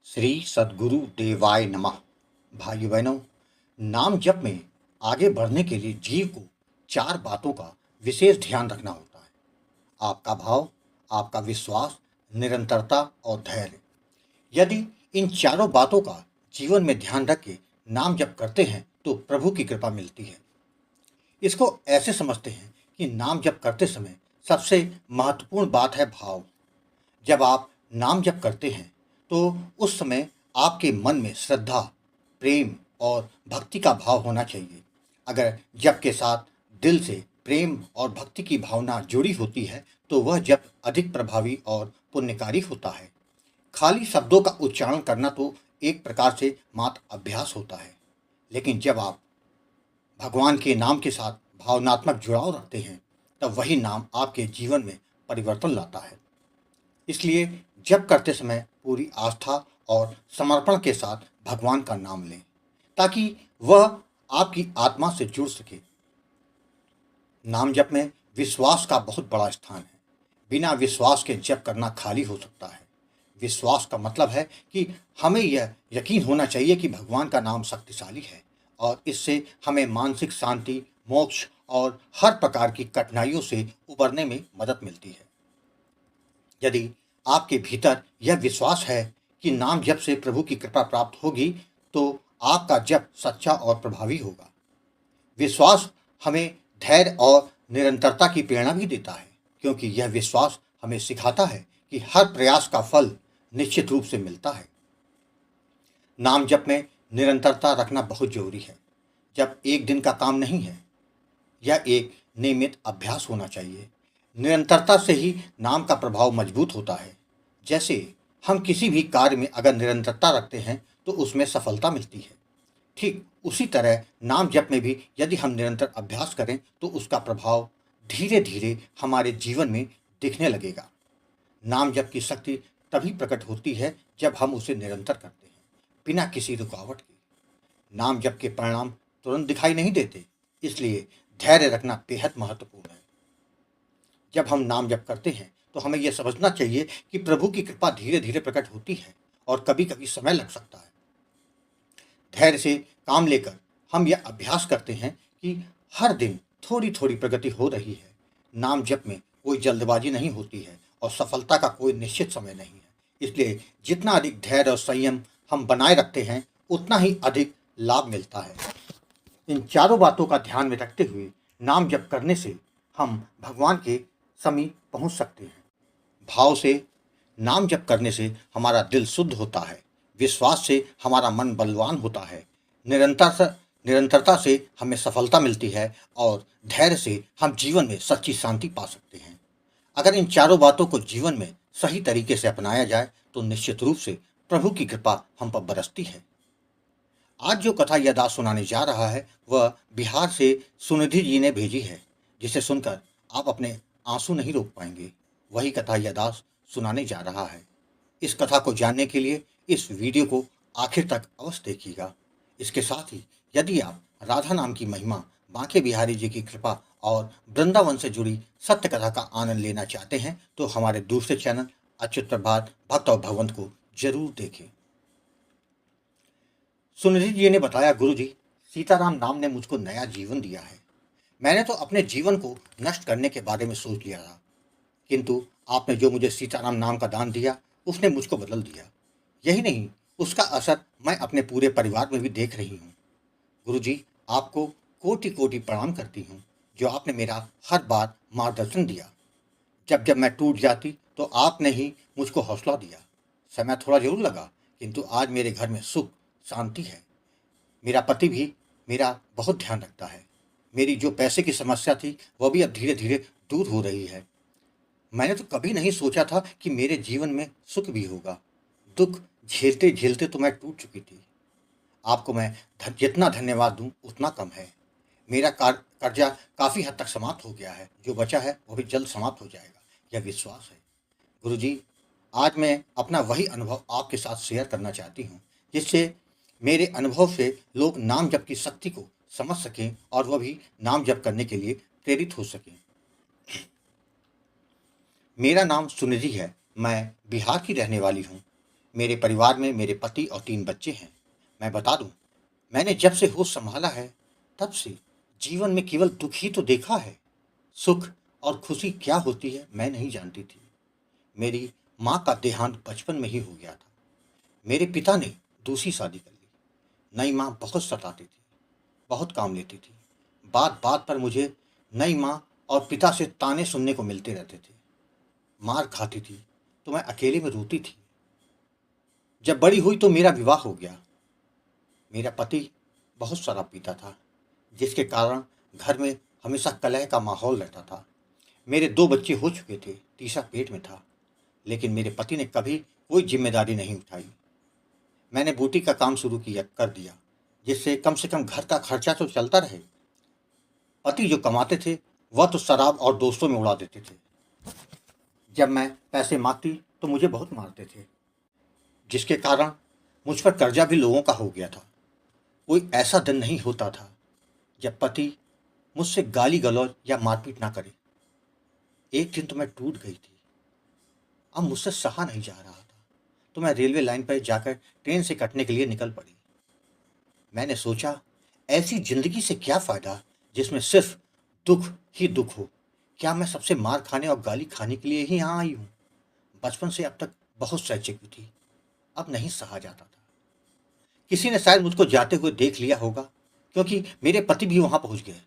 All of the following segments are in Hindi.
श्री सद्गुरु देवाय नमः। भाई बहनों, नाम जप में आगे बढ़ने के लिए जीव को चार बातों का विशेष ध्यान रखना होता है। आपका भाव, आपका विश्वास, निरंतरता और धैर्य। यदि इन चारों बातों का जीवन में ध्यान रख के नाम जप करते हैं तो प्रभु की कृपा मिलती है। इसको ऐसे समझते हैं कि नाम जप करते समय सबसे महत्वपूर्ण बात है भाव। जब आप नाम जप करते हैं तो उस समय आपके मन में श्रद्धा, प्रेम और भक्ति का भाव होना चाहिए। अगर जप के साथ दिल से प्रेम और भक्ति की भावना जुड़ी होती है तो वह जप अधिक प्रभावी और पुण्यकारी होता है। खाली शब्दों का उच्चारण करना तो एक प्रकार से मात्र अभ्यास होता है, लेकिन जब आप भगवान के नाम के साथ भावनात्मक जुड़ाव रखते हैं तब वही नाम आपके जीवन में परिवर्तन लाता है। इसलिए जप करते समय पूरी आस्था और समर्पण के साथ भगवान का नाम लें ताकि वह आपकी आत्मा से जुड़ सके। नाम जप में विश्वास का बहुत बड़ा स्थान है। बिना विश्वास के जप करना खाली हो सकता है। विश्वास का मतलब है कि हमें यह यकीन होना चाहिए कि भगवान का नाम शक्तिशाली है और इससे हमें मानसिक शांति, मोक्ष और हर प्रकार की कठिनाइयों से उबरने में मदद मिलती है। यदि आपके भीतर यह विश्वास है कि नाम जप से प्रभु की कृपा प्राप्त होगी तो आपका जप सच्चा और प्रभावी होगा। विश्वास हमें धैर्य और निरंतरता की प्रेरणा भी देता है, क्योंकि यह विश्वास हमें सिखाता है कि हर प्रयास का फल निश्चित रूप से मिलता है। नाम जप में निरंतरता रखना बहुत जरूरी है। जब एक दिन का काम नहीं है, यह एक नियमित अभ्यास होना चाहिए। निरंतरता से ही नाम का प्रभाव मजबूत होता है। जैसे हम किसी भी कार्य में अगर निरंतरता रखते हैं तो उसमें सफलता मिलती है, ठीक उसी तरह नाम जप में भी यदि हम निरंतर अभ्यास करें तो उसका प्रभाव धीरे धीरे हमारे जीवन में दिखने लगेगा। नाम जप की शक्ति तभी प्रकट होती है जब हम उसे निरंतर करते हैं, बिना किसी रुकावट के। नाम जप के परिणाम तुरंत दिखाई नहीं देते, इसलिए धैर्य रखना बेहद महत्वपूर्ण है। जब हम नाम जप करते हैं तो हमें यह समझना चाहिए कि प्रभु की कृपा धीरे धीरे प्रकट होती है और कभी कभी समय लग सकता है। धैर्य से काम लेकर हम यह अभ्यास करते हैं कि हर दिन थोड़ी थोड़ी प्रगति हो रही है। नाम जप में कोई जल्दबाजी नहीं होती है और सफलता का कोई निश्चित समय नहीं है। इसलिए जितना अधिक धैर्य और संयम हम बनाए रखते हैं उतना ही अधिक लाभ मिलता है। इन चारों बातों का ध्यान में रखते हुए नाम जप करने से हम भगवान के समीप पहुंच सकते हैं। भाव से नाम जप करने से हमारा दिल शुद्ध होता है, विश्वास से हमारा मन बलवान होता है, निरंतरता से हमें सफलता मिलती है और धैर्य से हम जीवन में सच्ची शांति पा सकते हैं। अगर इन चारों बातों को जीवन में सही तरीके से अपनाया जाए तो निश्चित रूप से प्रभु की कृपा हम पर बरसती है। आज जो कथा यह सुनाने जा रहा है वह बिहार से सुनिधि जी ने भेजी है, जिसे सुनकर आप अपने आंसू नहीं रोक पाएंगे। वही कथा यह दास सुनाने जा रहा है। इस कथा को जानने के लिए इस वीडियो को आखिर तक अवश्य देखिएगा। इसके साथ ही यदि आप राधा नाम की महिमा, बांके बिहारी जी की कृपा और वृंदावन से जुड़ी सत्य कथा का आनंद लेना चाहते हैं तो हमारे दूसरे चैनल अच्युत प्रभात भक्त और भगवंत को जरूर देखें। सुनिधि जी ने बताया, गुरु जी, सीताराम नाम ने मुझको नया जीवन दिया है। मैंने तो अपने जीवन को नष्ट करने के बारे में सोच लिया था, किंतु आपने जो मुझे सीताराम नाम का दान दिया उसने मुझको बदल दिया। यही नहीं, उसका असर मैं अपने पूरे परिवार में भी देख रही हूँ। गुरु जी, आपको कोटि कोटि प्रणाम करती हूँ, जो आपने मेरा हर बार मार्गदर्शन दिया। जब जब मैं टूट जाती तो आपने ही मुझको हौसला दिया। समय थोड़ा जरूर लगा, किंतु आज मेरे घर में सुख शांति है। मेरा पति भी मेरा बहुत ध्यान रखता है। मेरी जो पैसे की समस्या थी वह भी अब धीरे धीरे दूर हो रही है। मैंने तो कभी नहीं सोचा था कि मेरे जीवन में सुख भी होगा। दुख झेलते झेलते तो मैं टूट चुकी थी। आपको मैं जितना धन्यवाद दूं उतना कम है। मेरा कर्जा काफ़ी हद तक समाप्त हो गया है। जो बचा है वो भी जल्द समाप्त हो जाएगा, यह विश्वास है। गुरु जी, आज मैं अपना वही अनुभव आपके साथ शेयर करना चाहती हूँ, जिससे मेरे अनुभव से लोग नाम जप की शक्ति को समझ सकें और वह भी नाम जप करने के लिए प्रेरित हो सकें। मेरा नाम सुनिधि है। मैं बिहार की रहने वाली हूँ। मेरे परिवार में मेरे पति और 3 बच्चे हैं। मैं बता दूं, मैंने जब से होश संभाला है, तब से जीवन में केवल दुख ही तो देखा है। सुख और खुशी क्या होती है मैं नहीं जानती थी। मेरी माँ का देहांत बचपन में ही हो गया था। मेरे पिता ने दूसरी शादी कर ली। नई माँ बहुत सताती थी, बहुत काम लेती थी। बात बात पर मुझे नई माँ और पिता से ताने सुनने को मिलते रहते थे। मार खाती थी तो मैं अकेले में रोती थी। जब बड़ी हुई तो मेरा विवाह हो गया। मेरा पति बहुत शराब पीता था, जिसके कारण घर में हमेशा कलह का माहौल रहता था। मेरे 2 बच्चे हो चुके थे, तीसरा पेट में था, लेकिन मेरे पति ने कभी कोई जिम्मेदारी नहीं उठाई। मैंने बुटीक का काम शुरू किया कर दिया, जिससे कम से कम घर का खर्चा तो चलता रहे। पति जो कमाते थे वह तो शराब और दोस्तों में उड़ा देते थे। जब मैं पैसे मांगती तो मुझे बहुत मारते थे, जिसके कारण मुझ पर कर्जा भी लोगों का हो गया था। कोई ऐसा दिन नहीं होता था जब पति मुझसे गाली गलौज या मारपीट ना करे। एक दिन तो मैं टूट गई थी। अब मुझसे सहा नहीं जा रहा था, तो मैं रेलवे लाइन पर जाकर ट्रेन से कटने के लिए निकल पड़ी। मैंने सोचा, ऐसी जिंदगी से क्या फायदा जिसमें सिर्फ दुख ही दुख हो। क्या मैं सबसे मार खाने और गाली खाने के लिए ही यहाँ आई हूँ? बचपन से अब तक बहुत सह चुकी थी, अब नहीं सहा जाता था। किसी ने शायद मुझको जाते हुए देख लिया होगा, क्योंकि मेरे पति भी वहां पहुंच गए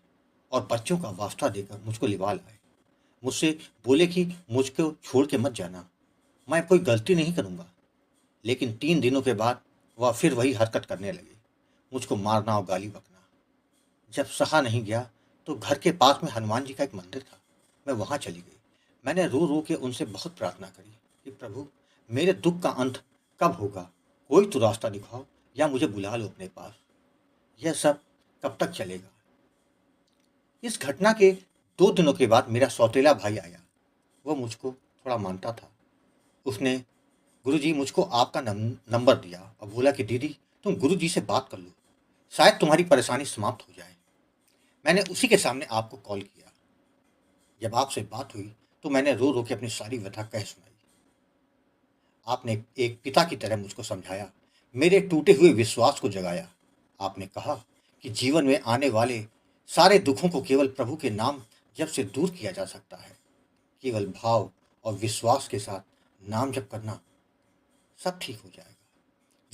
और बच्चों का वास्ता देकर मुझको लिवा लाए। मुझसे बोले कि मुझको छोड़ के मत जाना, मैं कोई गलती नहीं करूंगा। लेकिन 3 दिनों के बाद वह फिर वही हरकत करने लगे, मुझको मारना और गाली बकना। जब सहा नहीं गया तो घर के पास में हनुमान जी का एक मंदिर था, मैं वहां चली गई। मैंने रो रो के उनसे बहुत प्रार्थना करी कि प्रभु, मेरे दुख का अंत कब होगा? कोई तो रास्ता दिखाओ या मुझे बुला लो अपने पास। यह सब कब तक चलेगा? इस घटना के 2 दिनों के बाद मेरा सौतेला भाई आया। वह मुझको थोड़ा मानता था। उसने गुरुजी मुझको आपका नंबर दिया और बोला कि दीदी, तुम गुरुजी से बात कर लो, शायद तुम्हारी परेशानी समाप्त हो जाए। मैंने उसी के सामने आपको कॉल किया। जब आपसे बात हुई तो मैंने रो रो के अपनी सारी व्यथा कह सुनाई। आपने एक पिता की तरह मुझको समझाया, मेरे टूटे हुए विश्वास को जगाया। आपने कहा कि जीवन में आने वाले सारे दुखों को केवल प्रभु के नाम जप से दूर किया जा सकता है। केवल भाव और विश्वास के साथ नाम जप करना, सब ठीक हो जाएगा।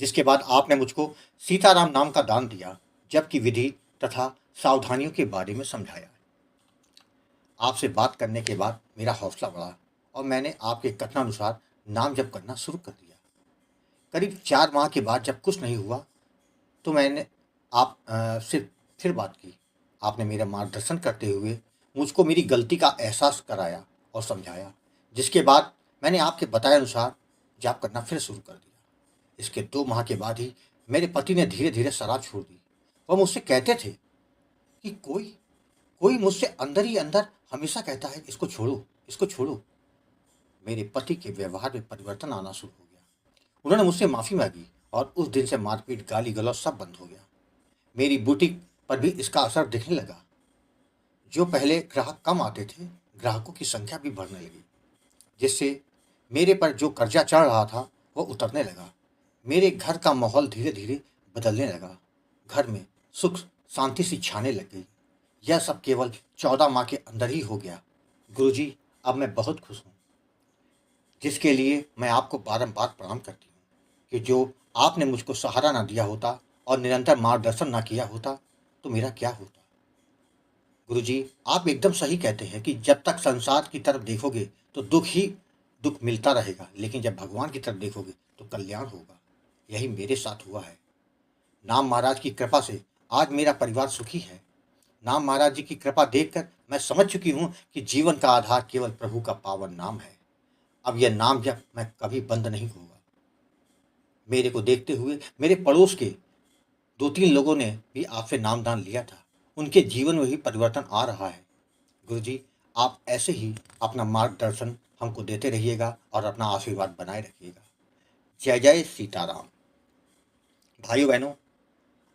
जिसके बाद आपने मुझको सीताराम नाम का दान दिया, जप की विधि तथा सावधानियों के बारे में समझाया। आपसे बात करने के बाद मेरा हौसला बढ़ा और मैंने आपके कथनानुसार नाम जप करना शुरू कर दिया। करीब 4 माह के बाद जब कुछ नहीं हुआ तो मैंने आप से फिर बात की। आपने मेरा मार्गदर्शन करते हुए मुझको मेरी गलती का एहसास कराया और समझाया, जिसके बाद मैंने आपके बताए अनुसार जाप करना फिर शुरू कर दिया। इसके 2 माह के बाद ही मेरे पति ने धीरे धीरे शराब छोड़ दी। वह मुझसे कहते थे कि कोई कोई मुझसे अंदर ही अंदर हमेशा कहता है, इसको छोड़ो, इसको छोड़ो। मेरे पति के व्यवहार में परिवर्तन आना शुरू हो गया। उन्होंने मुझसे माफ़ी मांगी और उस दिन से मारपीट, गाली गलौज सब बंद हो गया। मेरी बुटीक पर भी इसका असर दिखने लगा। जो पहले ग्राहक कम आते थे, ग्राहकों की संख्या भी बढ़ने लगी, जिससे मेरे पर जो कर्जा चढ़ रहा था वह उतरने लगा। मेरे घर का माहौल धीरे धीरे बदलने लगा। घर में सुख शांति सी छाने लग गई। यह सब केवल 14 माह के अंदर ही हो गया। गुरुजी, अब मैं बहुत खुश हूँ, जिसके लिए मैं आपको बारंबार प्रणाम करती हूँ कि जो आपने मुझको सहारा ना दिया होता और निरंतर मार्गदर्शन ना किया होता तो मेरा क्या होता। गुरुजी, आप एकदम सही कहते हैं कि जब तक संसार की तरफ देखोगे तो दुख ही दुख मिलता रहेगा, लेकिन जब भगवान की तरफ देखोगे तो कल्याण होगा। यही मेरे साथ हुआ है। नाम महाराज की कृपा से आज मेरा परिवार सुखी है। नाम महाराज जी की कृपा देखकर मैं समझ चुकी हूँ कि जीवन का आधार केवल प्रभु का पावन नाम है। अब यह नाम जब मैं कभी बंद नहीं होगा। मेरे को देखते हुए मेरे पड़ोस के 2-3 लोगों ने भी आपसे नामदान लिया था। उनके जीवन में भी परिवर्तन आ रहा है। गुरुजी, आप ऐसे ही अपना मार्गदर्शन हमको देते रहिएगा और अपना आशीर्वाद बनाए रखिएगा। जय जय सीताराम। भाइयों बहनों,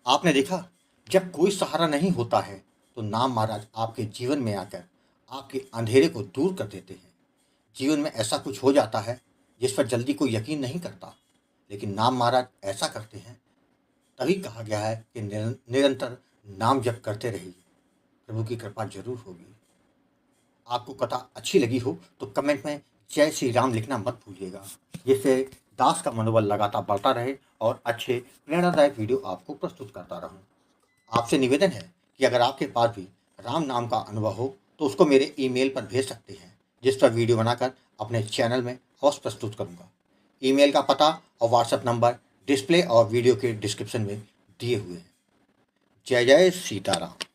आपने देखा, जब कोई सहारा नहीं होता है तो नाम महाराज आपके जीवन में आकर आपके अंधेरे को दूर कर देते हैं। जीवन में ऐसा कुछ हो जाता है जिस पर जल्दी कोई यकीन नहीं करता, लेकिन नाम महाराज ऐसा करते हैं, तभी कहा गया है कि निरंतर नाम जप करते रहिए, प्रभु की कृपा जरूर होगी। आपको कथा अच्छी लगी हो तो कमेंट में जय श्री राम लिखना मत भूलिएगा, जिससे दास का मनोबल लगातार बढ़ता रहे और अच्छे प्रेरणादायक वीडियो आपको प्रस्तुत करता रहूं। आपसे निवेदन है कि अगर आपके पास भी राम नाम का अनुभव हो तो उसको मेरे ईमेल पर भेज सकते हैं, जिस पर वीडियो बनाकर अपने चैनल में अवश्य प्रस्तुत करूंगा। ईमेल का पता और व्हाट्सएप नंबर डिस्प्ले और वीडियो के डिस्क्रिप्शन में दिए हुए हैं। जय जय सीताराम।